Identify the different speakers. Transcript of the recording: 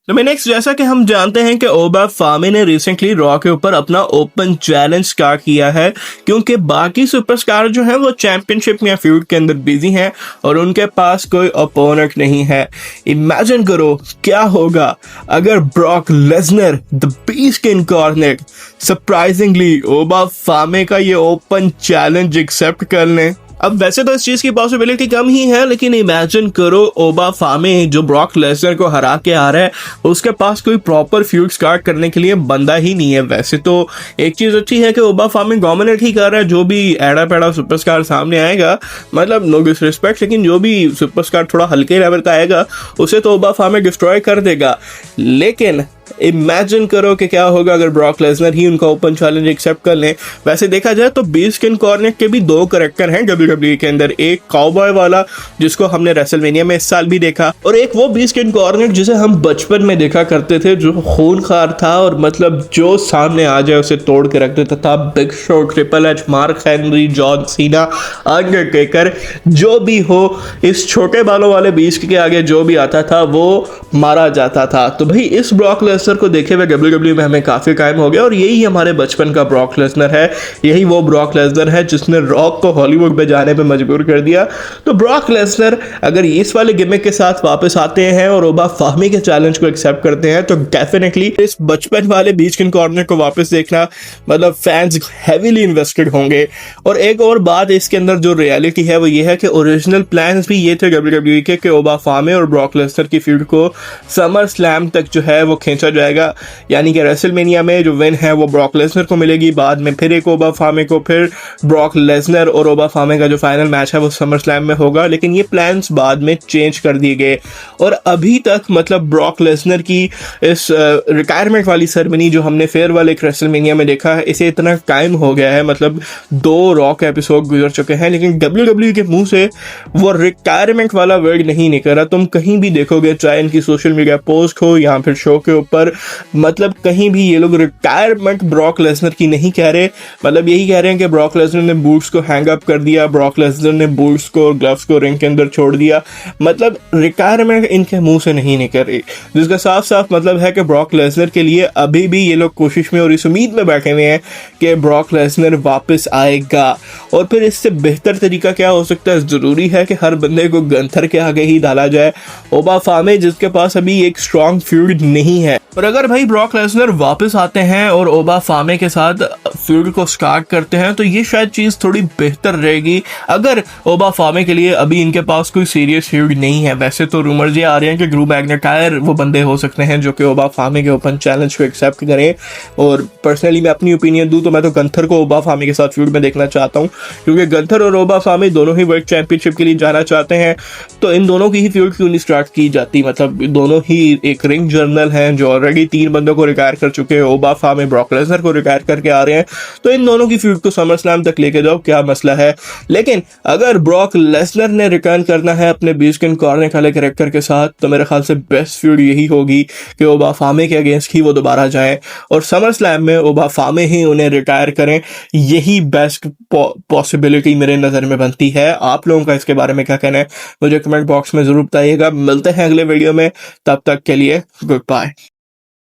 Speaker 1: तो मैं नेक्स्ट, जैसा कि हम जानते हैं कि ओबा फामी ने रिसेंटली रॉ के ऊपर अपना ओपन चैलेंज स्टार्ट किया है, क्योंकि बाकी सुपरस्टार जो हैं वो चैंपियनशिप या फ्यूड के अंदर बिजी हैं और उनके पास कोई ओपोनेंट नहीं है। इमेजिन करो क्या होगा अगर Brock Lesnar the beast incarnate surprisingly Oba Femi का ये ओपन चैलेंज एक्सेप्ट कर लें। अब वैसे तो इस चीज की पॉसिबिलिटी कम ही है, लेकिन इमेजिन करो ओबा फामे जो ब्रॉक लेसनर को हरा के आ रहा है, उसके पास कोई प्रॉपर फ्यूड स्टार्ट करने के लिए बंदा ही नहीं है। वैसे तो एक चीज अच्छी है कि ओबा फामे डोमिनेट ही कर रहा है, जो भी एड़ा पेड़ा सुपरस्टार सामने आएगा, मतलब नो डिसरिस्पेक्ट, लेकिन जो भी सुपरस्टार थोड़ा हल्के लेवल का आएगा उसे तो ओबा फामे डिस्ट्रॉय कर देगा। लेकिन इमेजिन करो कि क्या होगा अगर ब्रॉक लेसनर ही उनका ओपन चैलेंज एक्सेप्ट कर लें। वैसे देखा जाए तो बीस्ट इनकार्नेट के भी दो कैरेक्टर हैं WWE के अंदर, एक काउबॉय वाला जिसको हमने रेसलमेनिया में इस साल भी देखा, और एक वो बीस्ट इनकार्नेट जिसे हम बचपन में देखा करते थे, जो खूनखार था और मतलब जो सामने आ जाए उसे तोड़ के रख देता था। Big show, triple H, mark Henry, John Cena, Undertaker, जो भी हो, इस छोटे बालों वाले बीस्ट के आगे जो भी आता था वो मारा जाता था। तो भाई इस ब्रॉक लेसनर को देखे हुए WWE में हमें काफी टाइम हो गया और यही हमारे बचपन का ब्रॉक लेसनर है। यही वो ब्रॉक लेसनर है जिसने रॉक को हॉलीवुड में जाने पे मजबूर कर दिया। तो ब्रॉक लेसनर अगर इस वाले गिमिक के साथ वापस आते हैं और ओबा फामी के चैलेंज को एक्सेप्ट करते हैं तो डेफिनेटली इस बचपन वाले बीच किन कॉर्नर को वापस देखना, मतलब फैंस हैवीली इन्वेस्टेड होंगे। और एक और बात इसके अंदर जो रियलिटी है वो ये है कि ओरिजिनल प्लान्स भी ये थे WWE के कि ओबा फामी और ब्रॉक लेसनर की फील्ड को समर स्लैम तक जो है वो खींचा जाएगा, यानी कि रेसलमेनिया में जो विन है वो ब्रॉक लेसनर को मिलेगी, बाद में फिर एक ओबा फामे को, फिर ब्रॉक लेसनर और ओबा फामे का जो फाइनल मैच है वो समर स्लैम में होगा। लेकिन ये प्लान्स बाद में चेंज कर दिए गए और अभी तक मतलब ब्रॉक लेसनर की इस रिटायरमेंट वाली सेरेमनी जो हमने फेयरवेल एक रेसलमेनिया में देखा है, इसे इतना टाइम हो गया है, मतलब 2 रॉक एपिसोड गुजर चुके हैं, लेकिन WWE के मुंह से वो रिटायरमेंट वाला वर्ड नहीं निकला। तुम कहीं भी देखोगे, चाहे इनकी सोशल मीडिया पोस्ट हो या फिर शो के ऊपर, मतलब कहीं भी ये लोग रिटायरमेंट ब्रॉक लेसनर की नहीं कह रहे, मतलब यही कह रहे हैं कि ब्रॉक लेसनर ने बूट्स को हैंग अप कर दिया, ब्रॉक लेसनर ने बूट्स को और ग्लव्स को रिंग के अंदर छोड़ दिया, मतलब रिटायरमेंट इनके मुंह से नहीं निकल रही, जिसका साफ साफ मतलब है कि ब्रॉक लेसनर के लिए अभी भी ये लोग कोशिश में और इस उम्मीद में बैठे हुए हैं कि ब्रॉक लेसनर वापस आएगा। और फिर इससे बेहतर तरीका क्या हो सकता है? जरूरी है कि हर बंदे को गंथर के आगे ही डाला जाए। ओबा फामे जिसके पास अभी एक स्ट्रॉन्ग फ्यूड नहीं है, और अगर भाई ब्रॉक लेसनर वापस आते हैं और ओबा फामे के साथ फ्यूड को स्टार्ट करते हैं तो ये शायद चीज थोड़ी बेहतर रहेगी, अगर ओबा फामे के लिए अभी इनके पास कोई सीरियस फ्यूड नहीं है। वैसे तो रूमर्स ये आ रहे हैं कि ड्रू मैकइंटायर वो बंदे हो सकते हैं जो कि ओबा फामे के ओपन चैलेंज को एक्सेप्ट करें, और पर्सनली मैं अपनी ओपिनियन दूं तो मैं तो गंथर को ओबा फामे के साथ फ्यूड में देखना चाहता हूं, क्योंकि गंथर और ओबा फामे दोनों ही वर्ल्ड चैंपियनशिप के लिए जाना चाहते हैं। तो इन दोनों की ही फ्यूड क्यों नहीं स्टार्ट की जाती? मतलब दोनों ही एक रिंग जर्नल हैं जो ऑलरेडी 3 बंदों को रिटायर कर चुके हैं, ओबा फामे ब्रॉक लेसनर को रिटायर करके आ रहे हैं, तो इन दोनों की फ्यूड को समर स्लैम तक लेके जाओ, क्या मसला है। लेकिन अगर ब्रॉक लेसनर ने रिटर्न करना है अपने बीच कॉर्नर वाले कैरेक्टर के साथ, तो मेरे ख्याल से बेस्ट फ्यूड यही होगी कि ओबा फामे के अगेंस्ट ही वो दोबारा जाएं और समर स्लैम में ओबा फामे ही उन्हें रिटायर करें। यही बेस्ट पॉसिबिलिटी मेरे नज़र में बनती है। आप लोगों का इसके बारे में क्या कहना है मुझे कमेंट बॉक्स में जरूर बताइएगा। मिलते हैं अगले वीडियो में, तब तक के लिए गुड बाय।